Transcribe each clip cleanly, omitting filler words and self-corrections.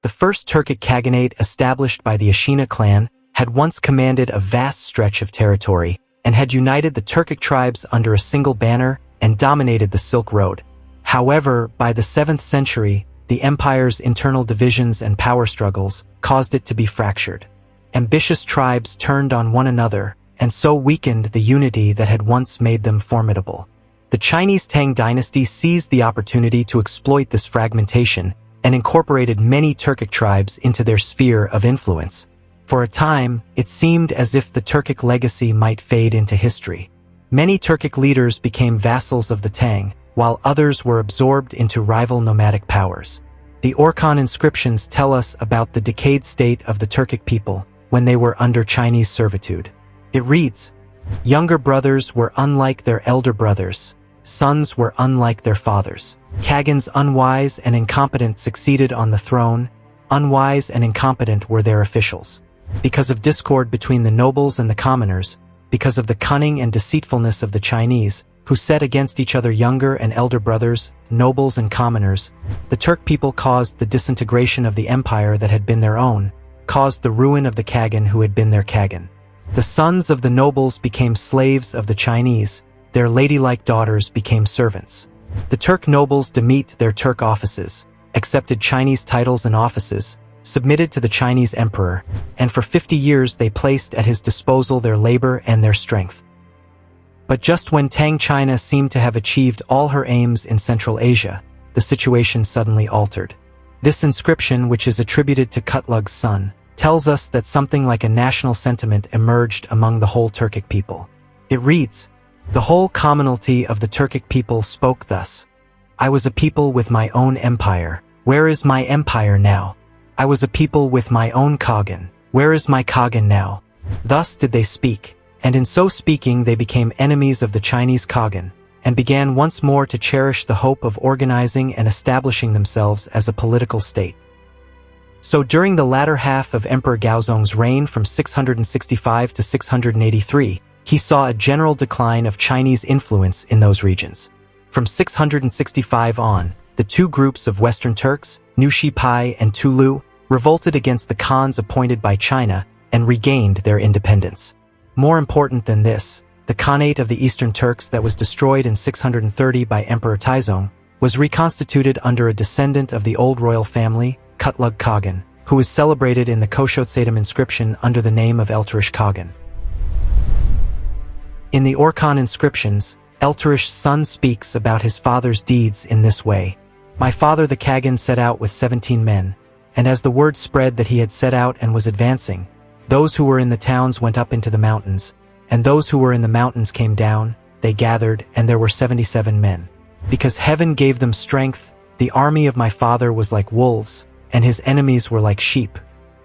The First Turkic Khaganate, established by the Ashina clan, had once commanded a vast stretch of territory and had united the Turkic tribes under a single banner and dominated the Silk Road. However, by the 7th century, the empire's internal divisions and power struggles caused it to be fractured. Ambitious tribes turned on one another and so weakened the unity that had once made them formidable. The Chinese Tang dynasty seized the opportunity to exploit this fragmentation and incorporated many Turkic tribes into their sphere of influence. For a time, it seemed as if the Turkic legacy might fade into history. Many Turkic leaders became vassals of the Tang, while others were absorbed into rival nomadic powers. The Orkhon inscriptions tell us about the decayed state of the Turkic people when they were under Chinese servitude. It reads, "Younger brothers were unlike their elder brothers. Sons were unlike their fathers. Khagans unwise and incompetent succeeded on the throne. Unwise and incompetent were their officials. Because of discord between the nobles and the commoners, because of the cunning and deceitfulness of the Chinese, who set against each other younger and elder brothers, nobles and commoners, the Turk people caused the disintegration of the empire that had been their own, caused the ruin of the Khagan who had been their Khagan. The sons of the nobles became slaves of the Chinese, their ladylike daughters became servants. The Turk nobles demit their Turk offices, accepted Chinese titles and offices, submitted to the Chinese emperor, and for 50 years they placed at his disposal their labor and their strength. But just when Tang China seemed to have achieved all her aims in Central Asia, the situation suddenly altered. This inscription, which is attributed to Qutlugh's son, tells us that something like a national sentiment emerged among the whole Turkic people. It reads, "The whole commonalty of the Turkic people spoke thus. I was a people with my own empire. Where is my empire now? I was a people with my own Khagan. Where is my Khagan now?" Thus did they speak, and in so speaking they became enemies of the Chinese Khagan, and began once more to cherish the hope of organizing and establishing themselves as a political state. So during the latter half of Emperor Gaozong's reign from 665 to 683, he saw a general decline of Chinese influence in those regions. From 665 on, the two groups of Western Turks, Nushi Pai and Tulu, revolted against the Khans appointed by China and regained their independence. More important than this, the Khanate of the Eastern Turks that was destroyed in 630 by Emperor Taizong was reconstituted under a descendant of the old royal family, Qutlugh Khagan, who is celebrated in the Koshotsedam inscription under the name of Eltarish Khagan. In the Orkhon inscriptions, Eltarish's son speaks about his father's deeds in this way. "My father the Khagan set out with 17 men, and as the word spread that he had set out and was advancing, those who were in the towns went up into the mountains, and those who were in the mountains came down, they gathered, and there were 77 men. Because heaven gave them strength, the army of my father was like wolves, and his enemies were like sheep.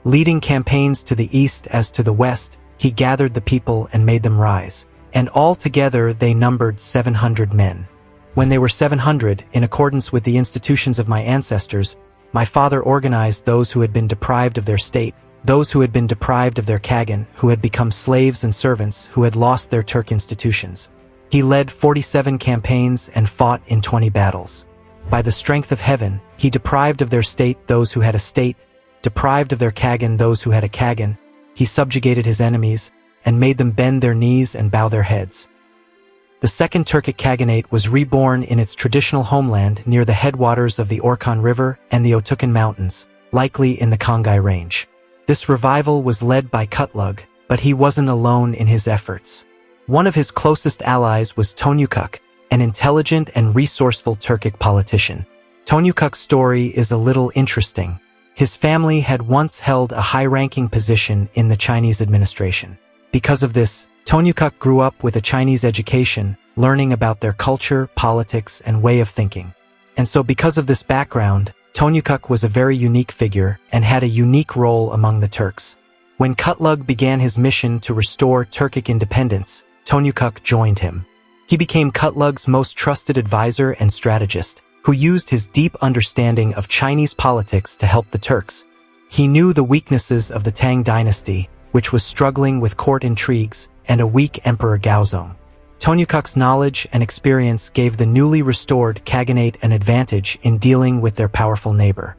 Leading campaigns to the east as to the west, he gathered the people and made them rise. And altogether they numbered 700 men. When they were 700, in accordance with the institutions of my ancestors, my father organized those who had been deprived of their state, those who had been deprived of their Khagan, who had become slaves and servants, who had lost their Turk institutions. He led 47 campaigns and fought in 20 battles. By the strength of heaven, he deprived of their state those who had a state, deprived of their Khagan those who had a Khagan. He subjugated his enemies, and made them bend their knees and bow their heads." The Second Turkic Khaganate was reborn in its traditional homeland near the headwaters of the Orkhon River and the Otukhan Mountains, likely in the Kongai Range. This revival was led by Qutlugh, but he wasn't alone in his efforts. One of his closest allies was Tonyukuk, an intelligent and resourceful Turkic politician. Tonyukuk's story is a little interesting. His family had once held a high-ranking position in the Chinese administration. Because of this, Tonyukuk grew up with a Chinese education, learning about their culture, politics, and way of thinking. And so because of this background, Tonyukuk was a very unique figure and had a unique role among the Turks. When Qutlugh began his mission to restore Turkic independence, Tonyukuk joined him. He became Qutlugh's most trusted advisor and strategist, who used his deep understanding of Chinese politics to help the Turks. He knew the weaknesses of the Tang dynasty, which was struggling with court intrigues and a weak Emperor Gaozong. Tonyukuk's knowledge and experience gave the newly restored Khaganate an advantage in dealing with their powerful neighbor.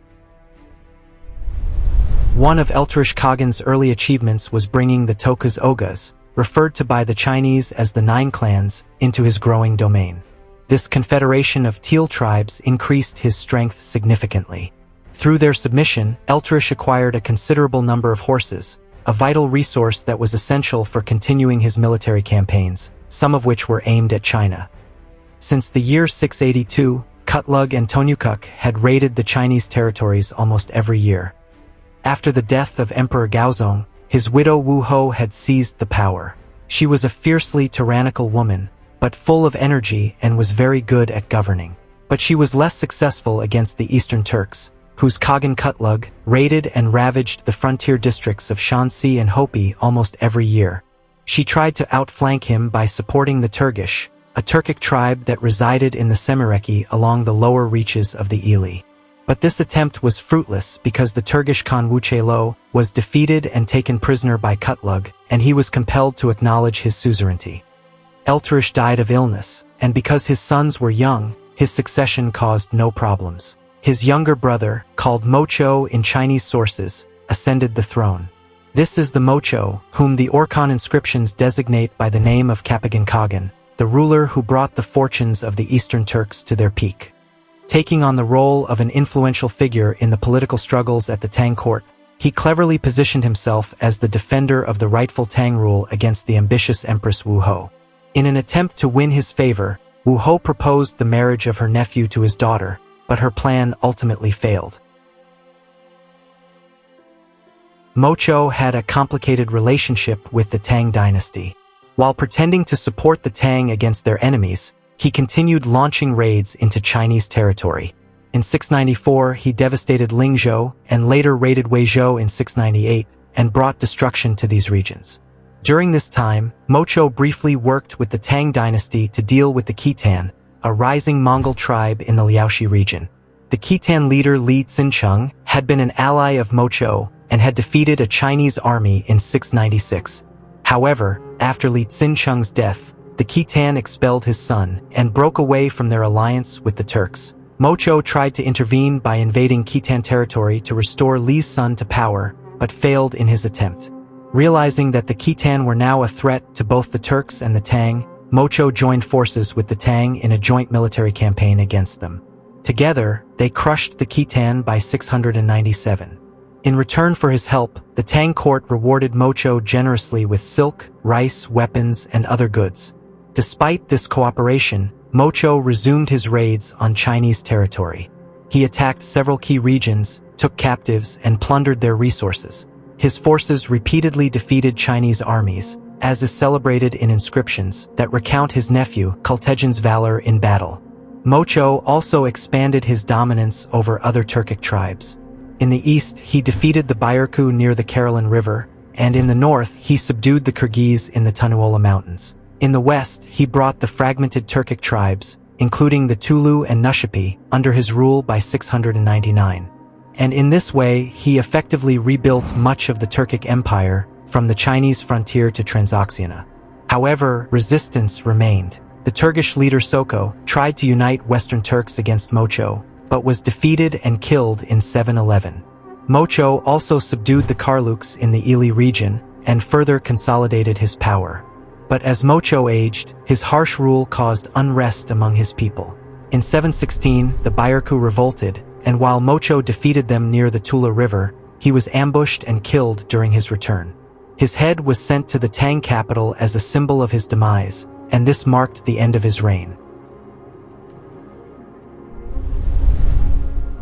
One of Turkic Khagan's early achievements was bringing the Tokas Ogas, referred to by the Chinese as the Nine Clans, into his growing domain. This confederation of Teal tribes increased his strength significantly. Through their submission, Turkic acquired a considerable number of horses, a vital resource that was essential for continuing his military campaigns, some of which were aimed at China. Since the year 682, Qutlugh and Tonyukuk had raided the Chinese territories almost every year. After the death of Emperor Gaozong, his widow Wu Ho had seized the power. She was a fiercely tyrannical woman, but full of energy and was very good at governing. But she was less successful against the Eastern Turks, whose Khagan Qutlugh raided and ravaged the frontier districts of Shanxi and Hopi almost every year. She tried to outflank him by supporting the Turkish, a Turkic tribe that resided in the Semireki along the lower reaches of the Ili. But this attempt was fruitless because the Turkish Khan Wuchelo was defeated and taken prisoner by Qutlugh, and he was compelled to acknowledge his suzerainty. Turkic died of illness, and because his sons were young, his succession caused no problems. His younger brother, called Mocho in Chinese sources, ascended the throne. This is the Mocho, whom the Orkhon inscriptions designate by the name of Qapagan Khagan, the ruler who brought the fortunes of the Eastern Turks to their peak. Taking on the role of an influential figure in the political struggles at the Tang court, he cleverly positioned himself as the defender of the rightful Tang rule against the ambitious Empress Wu Ho. In an attempt to win his favor, Wu Ho proposed the marriage of her nephew to his daughter, but her plan ultimately failed. Mocho had a complicated relationship with the Tang dynasty. While pretending to support the Tang against their enemies, he continued launching raids into Chinese territory. In 694, he devastated Lingzhou and later raided Weizhou in 698 and brought destruction to these regions. During this time, Mocho briefly worked with the Tang dynasty to deal with the Khitan, a rising Mongol tribe in the Liaoxi region. The Khitan leader Li Xincheng had been an ally of Mocho and had defeated a Chinese army in 696. However, after Li Xincheng's death, the Khitan expelled his son and broke away from their alliance with the Turks. Mocho tried to intervene by invading Khitan territory to restore Li's son to power, but failed in his attempt. Realizing that the Khitan were now a threat to both the Turks and the Tang, Mocho joined forces with the Tang in a joint military campaign against them. Together, they crushed the Khitan by 697. In return for his help, the Tang court rewarded Mocho generously with silk, rice, weapons, and other goods. Despite this cooperation, Mocho resumed his raids on Chinese territory. He attacked several key regions, took captives, and plundered their resources. His forces repeatedly defeated Chinese armies, as is celebrated in inscriptions that recount his nephew Kul Tegin's valor in battle. Mocho also expanded his dominance over other Turkic tribes. In the east, he defeated the Bayerku near the Karelin River, and in the north, he subdued the Kyrgyz in the Tanuola Mountains. In the west, he brought the fragmented Turkic tribes, including the Tulu and Nushapi, under his rule by 699. And in this way, he effectively rebuilt much of the Turkic Empire, from the Chinese frontier to Transoxiana. However, resistance remained. The Turkish leader Soko tried to unite Western Turks against Mocho, but was defeated and killed in 711. Mocho also subdued the Karluks in the Ili region and further consolidated his power. But as Mocho aged, his harsh rule caused unrest among his people. In 716, the Bayerku revolted, and while Mocho defeated them near the Tula River, he was ambushed and killed during his return. His head was sent to the Tang capital as a symbol of his demise, and this marked the end of his reign.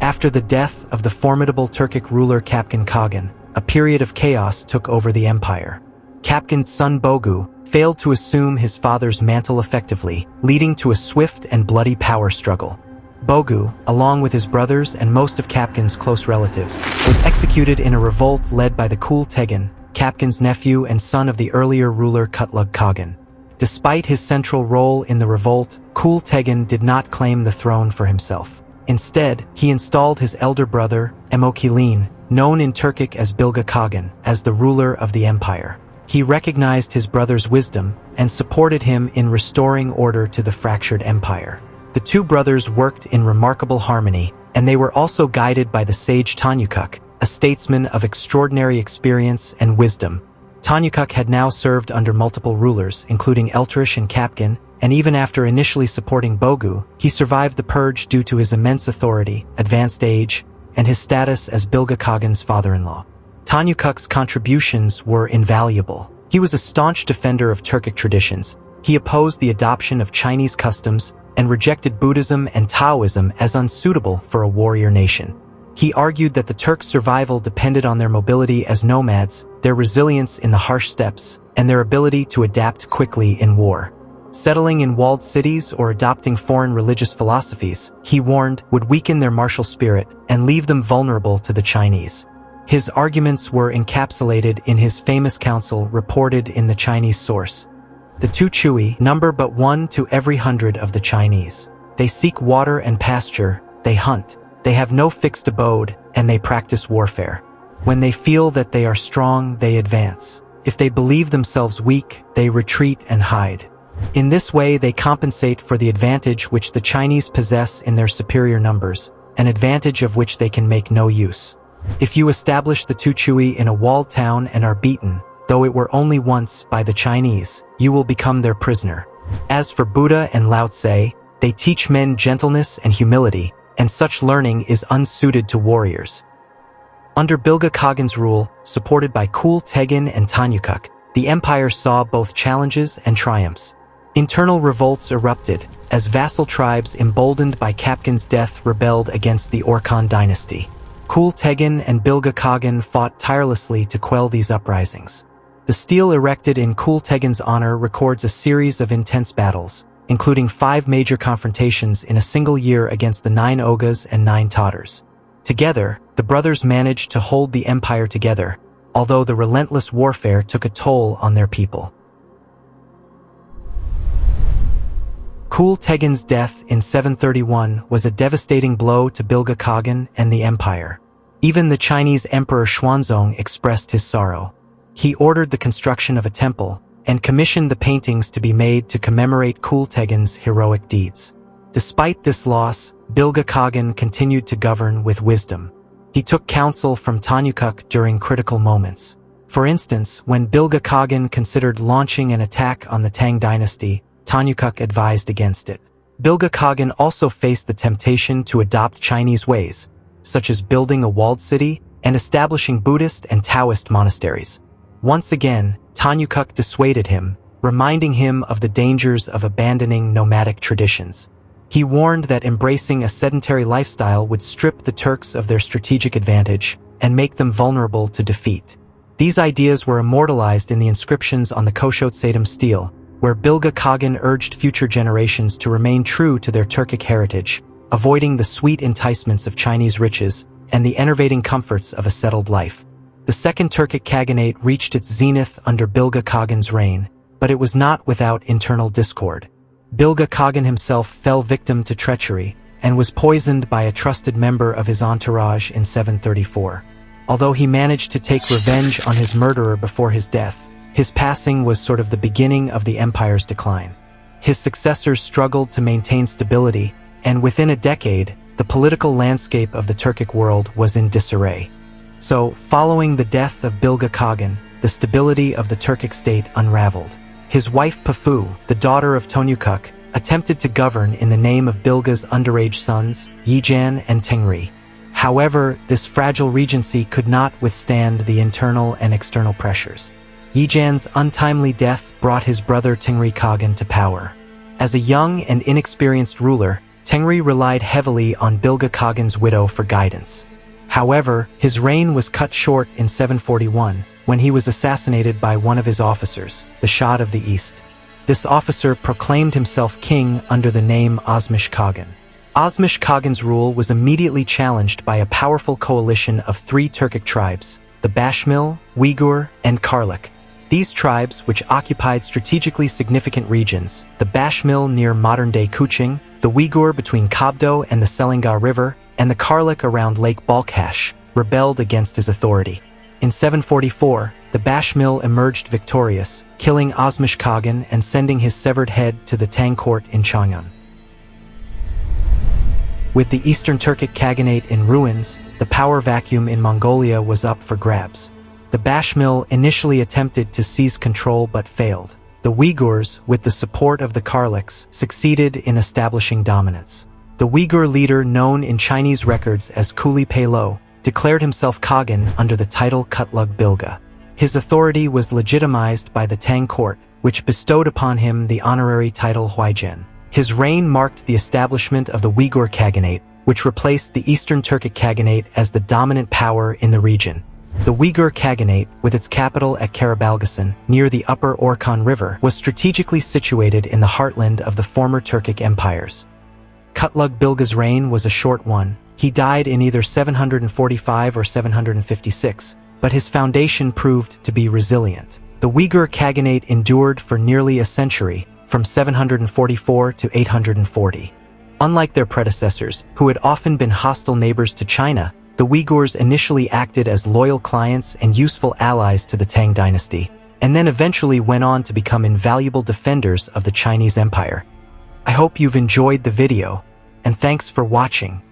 After the death of the formidable Turkic ruler Qapagan Khagan, a period of chaos took over the empire. Qapagan's son Bogu failed to assume his father's mantle effectively, leading to a swift and bloody power struggle. Bogu, along with his brothers and most of Qapagan's close relatives, was executed in a revolt led by the Kul Tegin, Qapagan's nephew and son of the earlier ruler Qutlugh Khagan. Despite his central role in the revolt, Kul Tegin did not claim the throne for himself. Instead, he installed his elder brother, Emokilin, known in Turkic as Bilga Khagan, as the ruler of the empire. He recognized his brother's wisdom and supported him in restoring order to the fractured empire. The two brothers worked in remarkable harmony, and they were also guided by the sage Tonyukuk, a statesman of extraordinary experience and wisdom. Tonyukuk had now served under multiple rulers, including Elish and Qapagan, and even after initially supporting Bogu, he survived the purge due to his immense authority, advanced age, and his status as Bilge Khagan's father-in-law. Tonyukuk's contributions were invaluable. He was a staunch defender of Turkic traditions. He opposed the adoption of Chinese customs and rejected Buddhism and Taoism as unsuitable for a warrior nation. He argued that the Turks' survival depended on their mobility as nomads, their resilience in the harsh steppes, and their ability to adapt quickly in war. Settling in walled cities or adopting foreign religious philosophies, he warned, would weaken their martial spirit and leave them vulnerable to the Chinese. His arguments were encapsulated in his famous counsel reported in the Chinese source. The Tu Chui number but 1 to every 100 of the Chinese. They seek water and pasture, they hunt. They have no fixed abode, and they practice warfare. When they feel that they are strong, they advance. If they believe themselves weak, they retreat and hide. In this way, they compensate for the advantage which the Chinese possess in their superior numbers, an advantage of which they can make no use. If you establish the Tu Chui in a walled town and are beaten, though it were only once by the Chinese, you will become their prisoner. As for Buddha and Lao Tse, they teach men gentleness and humility, and such learning is unsuited to warriors. Under Bilge Khagan's rule, supported by Kul Tegin and Tonyukuk, the empire saw both challenges and triumphs. Internal revolts erupted, as vassal tribes emboldened by Qapagan's death rebelled against the Orkhon dynasty. Kul Tegin and Bilge Khagan fought tirelessly to quell these uprisings. The stele erected in Kul Tegin's honor records a series of intense battles, including 5 major confrontations in a single year against the 9 Oghas and 9 Tatars. Together, the brothers managed to hold the empire together, although the relentless warfare took a toll on their people. Kul Tegin's death in 731 was a devastating blow to Bilge Khagan and the empire. Even the Chinese Emperor Xuanzong expressed his sorrow. He ordered the construction of a temple, and commissioned the paintings to be made to commemorate Kul Tegin's heroic deeds. Despite this loss, Bilge Khagan continued to govern with wisdom. He took counsel from Tonyukuk during critical moments. For instance, when Bilge Khagan considered launching an attack on the Tang dynasty, Tonyukuk advised against it. Bilge Khagan also faced the temptation to adopt Chinese ways, such as building a walled city and establishing Buddhist and Taoist monasteries. Once again, Tonyukuk dissuaded him, reminding him of the dangers of abandoning nomadic traditions. He warned that embracing a sedentary lifestyle would strip the Turks of their strategic advantage and make them vulnerable to defeat. These ideas were immortalized in the inscriptions on the Koshotsadam stele, where Bilge Khagan urged future generations to remain true to their Turkic heritage, avoiding the sweet enticements of Chinese riches and the enervating comforts of a settled life. The Second Turkic Khaganate reached its zenith under Bilge Khagan's reign, but it was not without internal discord. Bilge Khagan himself fell victim to treachery and was poisoned by a trusted member of his entourage in 734. Although he managed to take revenge on his murderer before his death, his passing was sort of the beginning of the empire's decline. His successors struggled to maintain stability, and within a decade, the political landscape of the Turkic world was in disarray. So, following the death of Bilge Khagan, the stability of the Turkic state unraveled. His wife Pafu, the daughter of Tonyukuk, attempted to govern in the name of Bilge's underage sons, Yijan and Tengri. However, this fragile regency could not withstand the internal and external pressures. Yijan's untimely death brought his brother Tengri Khagan to power. As a young and inexperienced ruler, Tengri relied heavily on Bilge Khagan's widow for guidance. However, his reign was cut short in 741, when he was assassinated by one of his officers, the Shah of the East. This officer proclaimed himself king under the name Osmish Khagan. Osmish Khagan's rule was immediately challenged by a powerful coalition of 3 Turkic tribes, the Bashmil, Uyghur, and Karluk. These tribes, which occupied strategically significant regions, the Bashmil near modern-day Kuching, the Uyghur between Kabdo and the Selenga River, and the Karluk around Lake Balkhash, rebelled against his authority. In 744, the Bashmil emerged victorious, killing Osmish Khagan and sending his severed head to the Tang court in Chang'an. With the Eastern Turkic Khaganate in ruins, the power vacuum in Mongolia was up for grabs. The Bashmil initially attempted to seize control but failed. The Uyghurs, with the support of the Karluks, succeeded in establishing dominance. The Uyghur leader, known in Chinese records as Qutlugh Lau, declared himself Khagan under the title Qutlugh Bilga. His authority was legitimized by the Tang court, which bestowed upon him the honorary title Whitesand. His reign marked the establishment of the Uyghur Khaganate, which replaced the Eastern Turkic Khaganate as the dominant power in the region. The Uyghur Khaganate, with its capital at Karabalgasan, near the upper Orkhon River, was strategically situated in the heartland of the former Turkic empires. Qutlugh Bilga's reign was a short one. He died in either 745 or 756, but his foundation proved to be resilient. The Uyghur Khaganate endured for nearly a century, from 744 to 840. Unlike their predecessors, who had often been hostile neighbors to China, the Uyghurs initially acted as loyal clients and useful allies to the Tang dynasty, and then eventually went on to become invaluable defenders of the Chinese Empire. I hope you've enjoyed the video, and thanks for watching.